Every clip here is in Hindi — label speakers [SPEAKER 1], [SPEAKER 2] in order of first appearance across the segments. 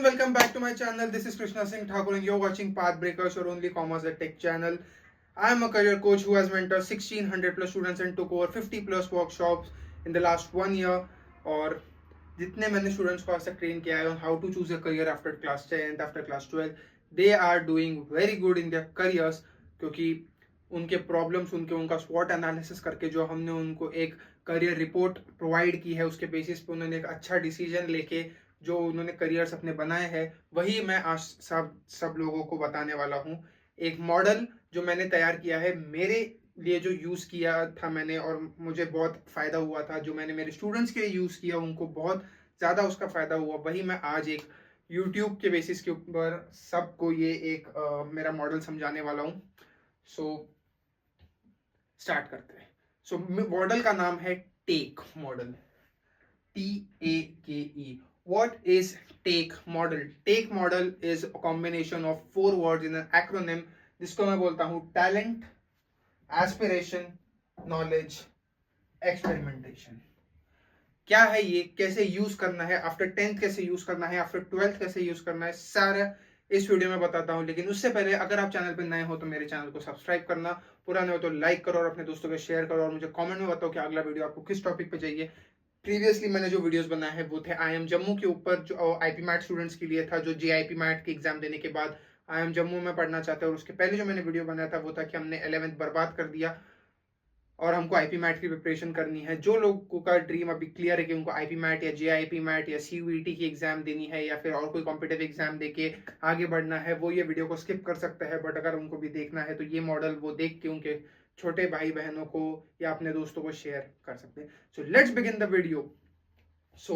[SPEAKER 1] everyone, welcome back to my channel. This is Krishna Singh Thakur and you're watching Pathbreakers, your only commerce and tech channel. I am a career coach who has mentored 1600 plus students and took over 50 plus workshops in the last 1 year. और जितने मैंने स्टूडेंट्स को आज तक ट्रेन किया है on how to choose a career after class 10th, after class 12, they are doing very good in their careers क्योंकि उनके प्रॉब्लम्स उनका स्वॉट एनालिसिस करके जो हमने उनको एक करियर रिपोर्ट प्रोवाइड की है उसके बेसिस पे उन्होंने एक अच्छा डिसीजन लेके जो उन्होंने करियर्स अपने बनाए हैं वही मैं आज सब लोगों को बताने वाला हूँ। एक मॉडल जो मैंने तैयार किया है मेरे लिए, जो यूज़ किया था मैंने और मुझे बहुत फ़ायदा हुआ था, जो मैंने मेरे स्टूडेंट्स के लिए यूज़ किया उनको बहुत ज़्यादा उसका फ़ायदा हुआ, वही मैं आज एक यूट्यूब के बेसिस के ऊपर सबको ये एक मेरा मॉडल समझाने वाला हूँ। सो स्टार्ट करते हैं। सो मॉडल का नाम है take model, TAKE. What is take model? Take model is a combination of 4 words in an acronym जिसको मैं बोलता हूँ टैलेंट, एस्पिरेशन, नॉलेज, एक्सपेरिमेंटेशन। क्या है ये, कैसे यूज करना है, आफ्टर 10th कैसे यूज करना है, आफ्टर 12th कैसे यूज करना है, सारा इस वीडियो में बताता हूँ। लेकिन उससे पहले अगर आप चैनल पर नए हो तो मेरे चैनल को सब्सक्राइब करना, पुराने हो तो लाइक करो और अपने दोस्तों को शेयर करो और मुझे कमेंट में बताओ कि अगला वीडियो आपको किस टॉपिक पे चाहिए। प्रीवियसली मैंने जो वीडियोस बनाए हैं वो थे IIM जम्मू के ऊपर, जो आईपी मैट स्टूडेंट्स के लिए था जो JIP मैट के एग्जाम देने के बाद IIM जम्मू में पढ़ना चाहते हैं। और उसके पहले जो मैंने वीडियो बनाया था वो था कि हमने 11th बर्बाद कर दिया और हमको आईपी मैट की प्रिपरेशन करनी है। जो लोगों का ड्रीम अभी क्लियर है कि उनको आईपी मैट या JIP मैट या CUET की एग्जाम देनी है या फिर और कोई कॉम्पिटिटिव एग्जाम देके आगे बढ़ना है, वो ये वीडियो को स्किप कर सकते हैं। बट अगर उनको भी देखना है तो ये मॉडल वो देख के उनके छोटे भाई बहनों को या अपने दोस्तों को शेयर कर सकते हैं। So let's begin the video. So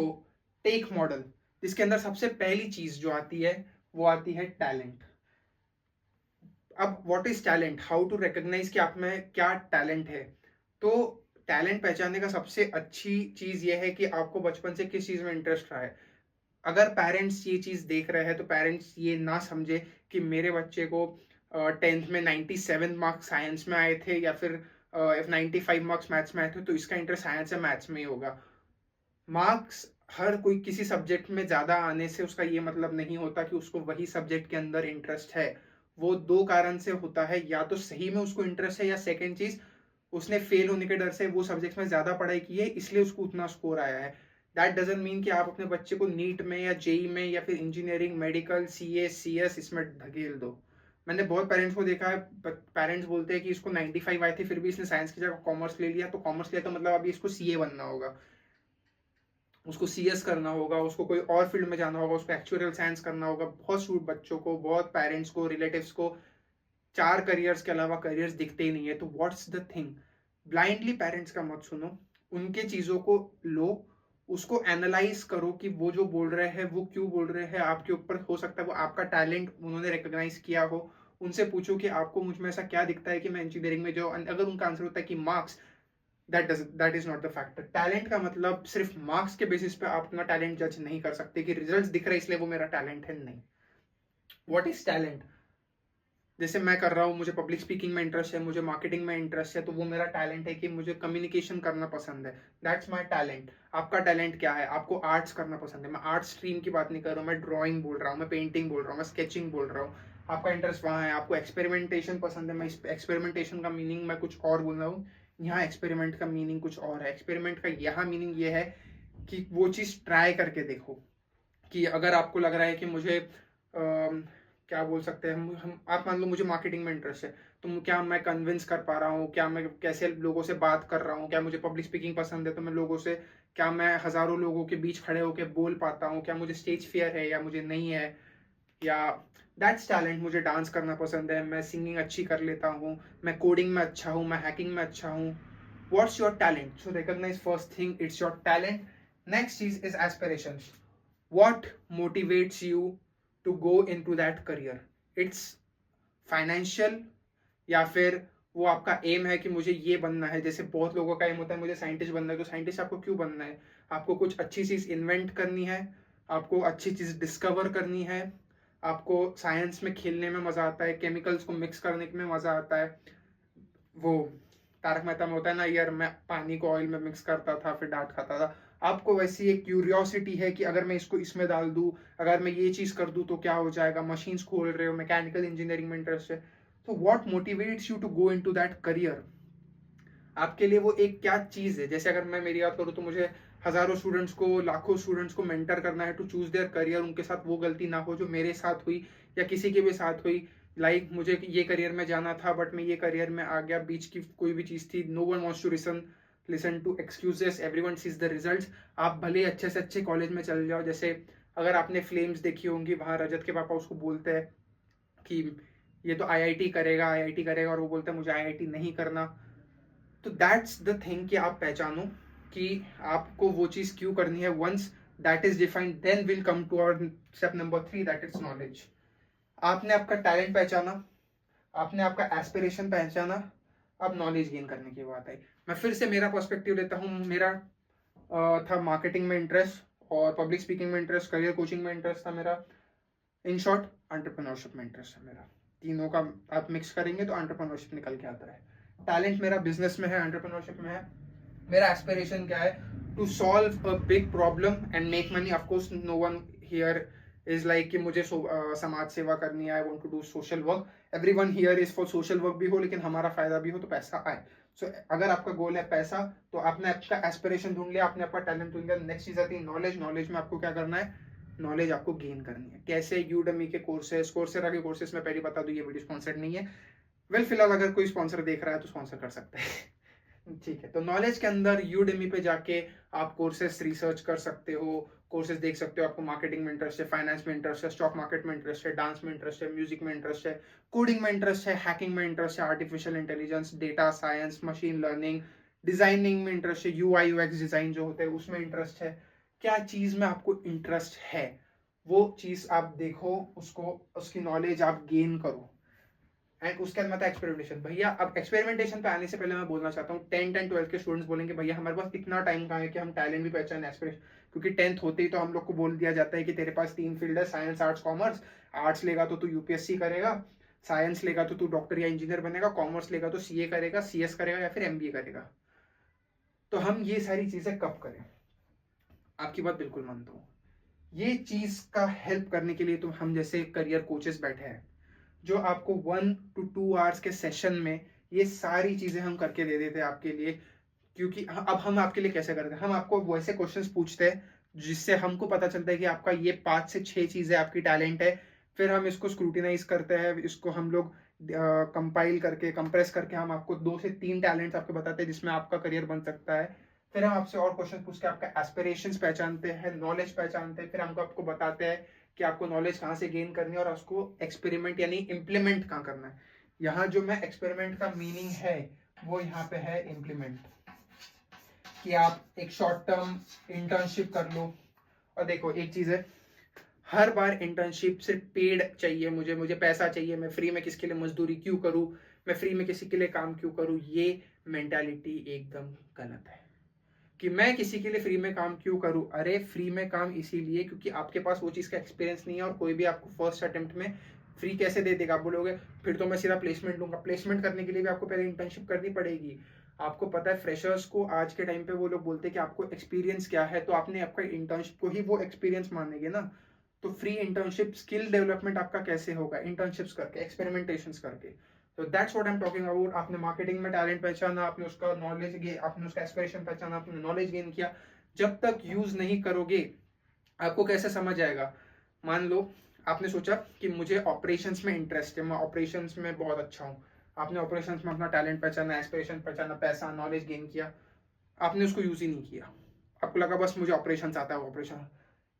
[SPEAKER 1] take model, जिसके अंदर सबसे पहली चीज जो आती है वो आती है टैलेंट। अब what is talent, how to recognise कि आप में क्या टैलेंट है। तो टैलेंट पहचानने का सबसे अच्छी चीज ये है कि आपको बचपन से किस चीज में इंटरेस्ट रहा है। अगर पेरेंट्स ये चीज देख रहे हैं तो पेरेंट्स ये ना समझे कि मेरे बच्चे को 10th में 97 मार्क्स साइंस में आए थे या फिर 95 मार्क्स मैथ्स में आए थे तो इसका इंटरेस्ट साइंस या मैथ्स में ही होगा। मार्क्स हर कोई किसी सब्जेक्ट में ज्यादा आने से उसका ये मतलब नहीं होता कि उसको वही सब्जेक्ट के अंदर इंटरेस्ट है। वो दो कारण से होता है, या तो सही में उसको इंटरेस्ट है या सेकेंड चीज उसने फेल होने के डर से वो सब्जेक्ट में ज्यादा पढ़ाई की है इसलिए उसको उतना स्कोर आया है। दैट डजंट मीन कि आप अपने बच्चे को नीट में या जेई में या फिर इंजीनियरिंग, मेडिकल, CS इसमें धकेल दो। मैंने बहुत पेरेंट्स को देखा है, पेरेंट्स बोलते हैं कि इसको 95 आए थे फिर भी इसने साइंस की जगह कॉमर्स ले लिया, तो कॉमर्स लिया तो मतलब अभी इसको CA बनना होगा, उसको CS करना होगा, उसको कोई और फील्ड में जाना होगा, उसको एक्चुअल साइंस करना होगा। बहुत बच्चों को, बहुत पेरेंट्स को, रिलेटिव्स को 4 करियर्स के अलावा करियर्स दिखते ही नहीं है। तो what's the thing, blindly parents का मत सुनो, उनके चीजों को लो, उसको एनालाइज करो कि वो जो बोल रहे हैं वो क्यों बोल रहे हैं। आपके ऊपर हो सकता है वो आपका टैलेंट उन्होंने रिकॉग्नाइज किया हो। उनसे पूछो कि आपको मुझ में ऐसा क्या दिखता है कि मैं इंजीनियरिंग में जो, अगर उनका आंसर होता है कि marks, that is not the factor. Talent का मतलब सिर्फ मार्क्स के बेसिस पे आप अपना टैलेंट जज नहीं कर सकते कि रिजल्ट्स दिख रहे हैं इसलिए वो मेरा टैलेंट है, नहीं। व्हाट इज टैलेंट, जैसे मैं कर रहा हूँ, मुझे पब्लिक स्पीकिंग में इंटरेस्ट है, मुझे मार्केटिंग में इंटरेस्ट है, तो वो मेरा टैलेंट है कि मुझे कम्युनिकेशन करना पसंद है। That's my talent. आपका टैलेंट क्या है, आपको आर्ट्स करना पसंद है, मैं आर्ट स्ट्रीम की बात नहीं कर रहा हूँ, मैं ड्राइंग बोल रहा हूँ, मैं पेंटिंग बोल रहा हूँ, मैं स्केचिंग बोल रहा हूँ। आपका इंटरेस्ट वहाँ है। आपको एक्सपेरिमेंटेशन पसंद है, मैं एक्सपेरिमेंटेशन का मीनिंग मैं कुछ और बोल रहा हूँ, यहाँ एक्सपेरिमेंट का मीनिंग कुछ और है। एक्सपेरिमेंट का यहाँ मीनिंग ये है कि वो चीज़ ट्राई करके देखो। कि अगर आपको लग रहा है कि मुझे क्या बोल सकते हैं हम, आप मान लो मुझे मार्केटिंग में इंटरेस्ट है, तो क्या मैं कन्विंस कर पा रहा हूँ, क्या मैं कैसे लोगों से बात कर रहा हूँ, क्या मुझे पब्लिक स्पीकिंग पसंद है तो मैं लोगों से, क्या मैं हजारों लोगों के बीच खड़े होकर बोल पाता हूँ, क्या मुझे स्टेज फियर है या मुझे नहीं है, या दैट्स टैलेंट। मुझे डांस करना पसंद है, मैं सिंगिंग अच्छी कर लेता हूँ, मैं कोडिंग में अच्छा हूँ, मैं हैकिंग में अच्छा हूँ। What's your talent, so recognise first thing it's your talent. Next चीज is aspiration, what motivates you to go into that career। it's financial, या फिर वो आपका एम है कि मुझे ये बनना है। जैसे बहुत लोगों का एम होता है मुझे साइंटिस्ट बनना है, तो साइंटिस्ट आपको क्यों बनना है, आपको कुछ अच्छी चीज इन्वेंट करनी है, आपको अच्छी चीज डिस्कवर करनी है, आपको साइंस में खेलने में मजा आता है, केमिकल्स को मिक्स करने में मजा आता है। वो तारक मेहता में होता है ना, यार मैं पानी को ऑयल में मिक्स करता था फिर डांट खाता था। आपको वैसी एक क्यूरियोसिटी है कि अगर मैं इसको इसमें डाल दूँ, अगर मैं ये चीज़ कर दूँ तो क्या हो जाएगा, मशीन्स खोल रहे हो, मैकेनिकल इंजीनियरिंग में इंटरेस्ट है, तो what motivates you to go into that career? आपके लिए वो एक क्या चीज़ है? जैसे अगर मैं मेरी बात करूँ तो मुझे हज़ारों स्टूडेंट्स को, लाखों स्टूडेंट्स को मेंटर करना है टू चूज़ देयर करियर, उनके साथ वो गलती ना हो जो मेरे साथ हुई या किसी के भी साथ हुई। लाइक मुझे ये करियर में जाना था बट मैं ये करियर में आ गया, बीच की कोई भी चीज़ थी, no one wants to listen to excuses, everyone sees the results. आप भले अच्छे से अच्छे कॉलेज में चल जाओ, जैसे अगर आपने फ्लेम्स देखी होंगी, वहाँ रजत के पापा उसको बोलते हैं कि ये तो आईआईटी करेगा, आईआईटी करेगा, और वो बोलता है मुझे आईआईटी नहीं करना। तो दैट्स द थिंग कि आप पहचानो कि आपको वो चीज क्यों करनी है। Once that is defined then will come to our step number 3, that is knowledge. आपने आपका टैलेंट पहचाना, आपने आपका एस्पिरेशन पहचाना, अब नॉलेज गेन करने की बात है। मैं फिर से मेरा पर्सपेक्टिव लेता हूँ। मेरा था मार्केटिंग में इंटरेस्ट और पब्लिक स्पीकिंग में इंटरेस्ट, करियर कोचिंग में इंटरेस्ट था मेरा, इन शॉर्ट एंटरप्रेन्योरशिप में इंटरेस्ट है मेरा। तीनों का आप मिक्स करेंगे तो एंटरप्रेन्योरशिप निकल के आता है। टैलेंट मेरा बिजनेस में है, एंटरप्रेन्योरशिप में है। मेरा एस्पिरेशन क्या है? To solve a big problem and make money. Of course no one here is like कि मुझे समाज सेवा करनी है, I want to do social work. Everyone here is for social work भी हो, लेकिन हमारा फायदा भी हो, तो पैसा आए। सो अगर आपका गोल है पैसा, तो आपने आपका एस्पिरेशन ढूंढ लिया, आपने आपका टैलेंट ढूंढ लिया। नेक्स्ट चीज आती है नॉलेज। नॉलेज में आपको क्या करना है? नॉलेज आपको गेन करनी है। कैसे? यूडेमी के कोर्सेज, कोर्सेरा के कोर्सेज में पहले बता दूं ये वीडियो स्पॉन्सर्ड नहीं है। वेल फिलहाल अगर कोई स्पॉन्सर देख रहा है तो स्पॉन्सर कर सकते हैं। ठीक है, तो नॉलेज के अंदर यूडेमी पे जाके आप कोर्सेज रिसर्च कर सकते हो, कोर्सेज देख सकते हो। आपको मार्केटिंग में इंटरेस्ट है, फाइनेंस में इंटरेस्ट है, स्टॉक मार्केट में इंटरेस्ट है, डांस में इंटरेस्ट है, म्यूजिक में इंटरेस्ट है, कोडिंग में इंटरेस्ट है, हैकिंग में इंटरेस्ट है, artificial intelligence, data science, machine learning, designing में इंटरेस्ट है, यूआई यूएक्स डिजाइन जो होते हैं उसमें इंटरेस्ट है। क्या चीज में आपको इंटरेस्ट है, वो चीज आप देखो, उसको उसकी नॉलेज आप गेन करो। एंड उसके बाद आता है एक्सपेरिमेंटेशन। भैया अब एक्सपेरिमेंटेशन पे आने से पहले मैं बोलना चाहता हूँ, 10th एंड 12th के स्टूडेंट्स बोलेंगे भैया हमारे पास इतना टाइम कहाँ है कि हम टैलेंट भी पहचाने, एस्पिरेशन। क्योंकि 10th होते ही तो हम लोग को बोल दिया जाता है कि तेरे पास 3 फील्ड है, साइंस आर्ट्स कॉमर्स। आर्ट्स लेगा तो तू यूपीएससी करेगा, साइंस लेगा तो तू डॉक्टर या इंजीनियर बनेगा, कॉमर्स लेगा तो सीए करेगा, सीएस करेगा या फिर एमबीए करेगा। तो हम ये सारी चीजें कब करें? आपकी बात बिल्कुल मानता हूँ। ये चीज का हेल्प करने के लिए तो हम जैसे करियर कोचेस बैठे हैं, जो आपको 1 to 2 आवर्स के सेशन में ये सारी चीजें हम करके दे देते हैं आपके लिए। क्योंकि अब हम आपके लिए कैसे करते हैं? हम आपको वैसे क्वेश्चंस पूछते हैं जिससे हमको पता चलता है कि आपका ये 5 से 6 चीजें आपकी टैलेंट है। फिर हम इसको स्क्रूटिनाइज करते हैं, इसको हम लोग कंपाइल करके, कंप्रेस करके हम आपको 2 से 3 टैलेंट्स आपको बताते हैं जिसमें आपका करियर बन सकता है। फिर हम आपसे और क्वेश्चन पूछ के आपका एस्पिरेशंस पहचानते हैं, नॉलेज पहचानते हैं। फिर हमको आपको बताते हैं कि आपको नॉलेज कहाँ से गेन करनी है और उसको एक्सपेरिमेंट यानी इम्प्लीमेंट कहाँ करना है। यहाँ जो मैं एक्सपेरिमेंट का मीनिंग है वो यहाँ पे है इम्प्लीमेंट, कि आप एक शॉर्ट टर्म इंटर्नशिप कर लो। और देखो एक चीज है, हर बार इंटर्नशिप सिर्फ पेड चाहिए, मुझे मुझे पैसा चाहिए, मैं फ्री में किसके लिए मजदूरी क्यों करूं, मैं फ्री में किसी के लिए काम क्यों करूं, ये मेंटालिटी एकदम गलत है। कि मैं किसी के लिए फ्री में काम क्यों करूं? अरे फ्री में काम इसीलिए क्योंकि आपके पास वो चीज़ का एक्सपीरियंस नहीं है, और कोई भी आपको फर्स्ट अटेम्प्ट में फ्री कैसे दे देगा? आप बोलोगे फिर तो मैं सीधा प्लेसमेंट लूंगा। प्लेसमेंट करने के लिए भी आपको पहले इंटर्नशिप करनी पड़ेगी। आपको पता है फ्रेशर्स को आज के टाइम पे वो लोग बोलते हैं कि आपको एक्सपीरियंस क्या है, तो आपने आपका इंटर्नशिप को ही वो एक्सपीरियंस मानेंगे ना। तो फ्री इंटर्नशिप स्किल डेवलपमेंट आपका कैसे होगा? इंटर्नशिप्स करके, एक्सपेरिमेंटेशन करके। तो that's what I am talking about. आपने मार्केटिंग में टैलेंट पहचाना, आपने उसका नॉलेज, आपने उसका एस्पिरेशन पहचाना, आपने नॉलेज गेन किया। जब तक यूज नहीं करोगे आपको कैसे समझ आएगा? मान लो आपने सोचा कि मुझे ऑपरेशंस में इंटरेस्ट है, मैं ऑपरेशंस में बहुत अच्छा हूँ। आपने ऑपरेशंस में अपना टैलेंट पहचाना, एस्पिरेशन पहचाना, पैसा, नॉलेज गेन किया, आपने उसको यूज ही नहीं किया। आपको लगा बस मुझे ऑपरेशंस आता है। ऑपरेशन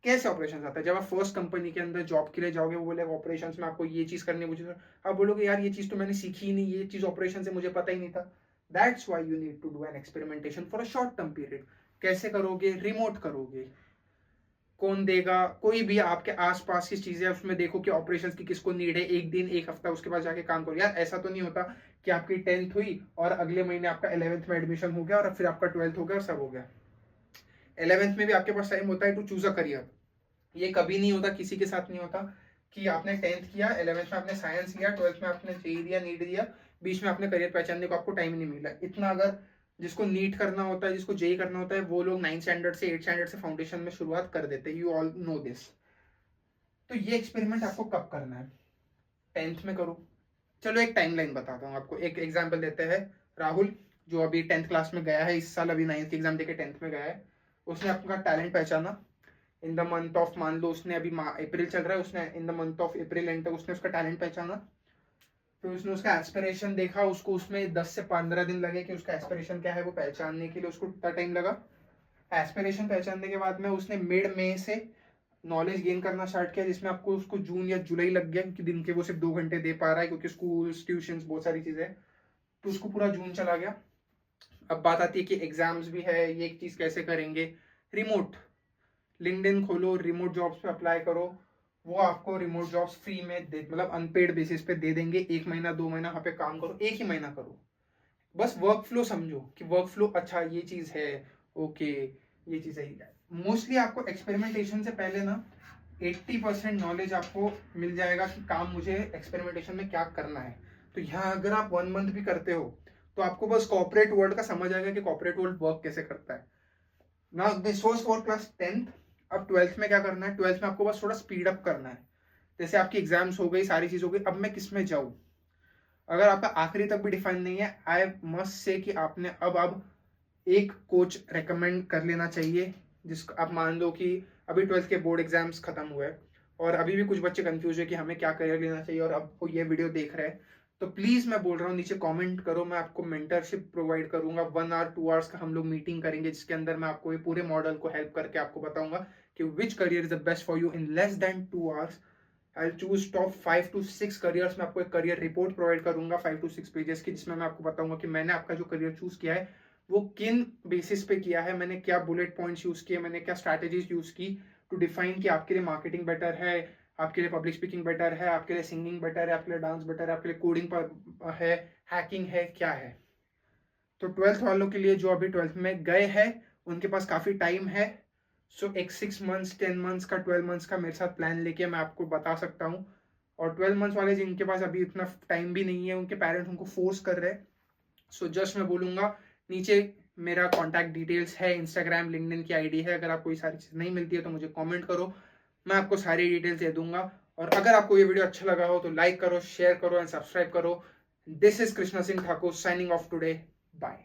[SPEAKER 1] कैसे? ऑपरेशंस आता है जब आप फर्स्ट कंपनी के अंदर जॉब के लिए जाओगे, वो बोलेगा ऑपरेशंस में आपको ये चीज करनी है, मुझे आप बोलोगे यार ये चीज तो मैंने सीखी ही नहीं, ये चीज ऑपरेशन से मुझे पता ही नहीं था। That's why you need to do an experimentation for a short term period. कैसे करोगे? रिमोट करोगे। कौन देगा? कोई भी आपके आसपास की चीजें उसमें देखो कि ऑपरेशंस की किसको नीड है, एक दिन एक हफ्ता उसके बाद जाके काम करो। यार ऐसा तो नहीं होता कि आपकी 10th हुई और अगले महीने आपका 11th में एडमिशन हो गया और फिर आपका 12th हो गया और सब हो गया। 11th में भी आपके पास टाइम होता है टू चूज अ करियर। ये कभी नहीं होता, किसी के साथ नहीं होता कि आपने 10th किया, 11th में आपने साइंस लिया, 12th में आपने जेई दिया, नीट दिया, बीच में आपने करियर पहचानने को आपको टाइम नहीं मिला। इतना अगर जिसको नीट करना होता है, जिसको जेई करना होता है, वो लोग 9 स्टैंडर्ड से 8 स्टैंडर्ड से फाउंडेशन में शुरुआत कर देते हैं, यू ऑल नो दिस। तो ये एक्सपेरिमेंट आपको कब करना है? 10th में करो। चलो एक टाइमलाइन बताता हूँ आपको, एक एग्जाम्पल देते हैं। राहुल जो अभी 10th क्लास में गया है, इस साल अभी 9th की एग्जाम देके 10th में गया है, उसने अपना टैलेंट पहचाना इन द मंथ ऑफ, मान लो उसने अभी अप्रैल चल रहा है, उसने in the month of April and तक उसने उसका टैलेंट पहचाना। फिर उसने उसका एस्पिरेशन देखा, उसको उसमें 10 से 15 दिन लगे कि उसका एस्पिरेशन क्या है वो पहचानने के लिए, उसको इतना टाइम लगा। एस्पिरेशन पहचानने के बाद में उसने मिड मई से नॉलेज गेन करना स्टार्ट किया, जिसमें आपको उसको जून या जुलाई लग गया, क्योंकि दिन के वो सिर्फ 2 घंटे दे पा रहा है, क्योंकि स्कूल ट्यूशन बहुत सारी चीजें, तो उसको पूरा जून चला गया। अब बात आती है कि एग्जाम्स भी है, ये एक चीज कैसे करेंगे? रिमोट, लिंक्डइन खोलो, रिमोट जॉब्स पे अप्लाई करो, वो आपको रिमोट जॉब्स फ्री में दे, मतलब अनपेड बेसिस पे दे देंगे। 1 महीना 2 महीना वहाँ पे काम करो, एक ही महीना करो, बस वर्क फ्लो समझो कि वर्क फ्लो अच्छा ये चीज है, ओके ये चीज है। मोस्टली आपको एक्सपेरिमेंटेशन से पहले ना 80% नॉलेज आपको मिल जाएगा कि काम मुझे एक्सपेरिमेंटेशन में क्या करना है। तो यहाँ अगर आप 1 मंथ भी करते हो तो आपको बस कॉर्पोरेट वर्ल्ड का समझ आएगा कि कॉर्पोरेट वर्ल्ड वर्क कैसे करता है ना। This was for class 10th। अब 12th में क्या करना है? 12th में आपको बस थोड़ा स्पीड अप करना है। जैसे आपकी एग्जाम्स हो गई, सारी चीज हो गई, अब मैं किस में जाऊँ? अगर आपका आखिरी तक भी डिफाइन नहीं है, आई मस्ट से कि आपने अब एक कोच रेकमेंड कर लेना चाहिए, जिसको आप मान लो कि अभी 12th के बोर्ड एग्जाम्स खत्म हुए और अभी भी कुछ बच्चे कंफ्यूज है कि हमें क्या करियर लेना चाहिए, और अब वो ये वीडियो देख रहे हैं, तो प्लीज मैं बोल रहा हूँ नीचे कमेंट करो, मैं आपको मेंटरशिप प्रोवाइड करूंगा। 1 आवर 2 आवर्स का हम लोग मीटिंग करेंगे, जिसके अंदर मैं आपको ये पूरे मॉडल को हेल्प करके आपको बताऊंगा कि which career is the best for you in less than 2 hours. I choose top 5 to 6 careers. मैं आपको एक करियर रिपोर्ट प्रोवाइड करूंगा 5 to 6 पेजेस की, जिसमें मैं आपको बताऊंगा कि मैंने आपका जो करियर चूज किया है वो किन बेसिस पे किया है, मैंने क्या बुलेट पॉइंट्स यूज किए, मैंने क्या स्ट्रैटेजीज यूज की टू डिफाइन कि आपके लिए मार्केटिंग बेटर है, आपके लिए पब्लिक स्पीकिंग बेटर है, आपके लिए सिंगिंग बेटर है, आपके लिए डांस बेटर है, आपके लिए कोडिंग है, हैकिंग है, क्या है। तो 12th वालों के लिए जो अभी 12th में गए हैं उनके पास काफी टाइम है। सो एक 6 मंथ्स 10 मंथ्स का 12 मंथ्स का मेरे साथ प्लान लेके मैं आपको बता सकता हूँ। और 12 मंथ्स वाले जिनके पास अभी इतना टाइम भी नहीं है, उनके पेरेंट्स उनको फोर्स कर रहे हैं, सो जस्ट मैं बोलूंगा नीचे मेरा कॉन्टैक्ट डिटेल्स है, इंस्टाग्राम लिंक्डइन की आईडी है, अगर आपको ये सारी चीज नहीं मिलती है तो मुझे कमेंट करो, मैं आपको सारी डिटेल्स दे दूंगा। और अगर आपको ये वीडियो अच्छा लगा हो तो लाइक करो, शेयर करो एंड सब्सक्राइब करो। This is Krishna Singh Thakur signing off today. Bye.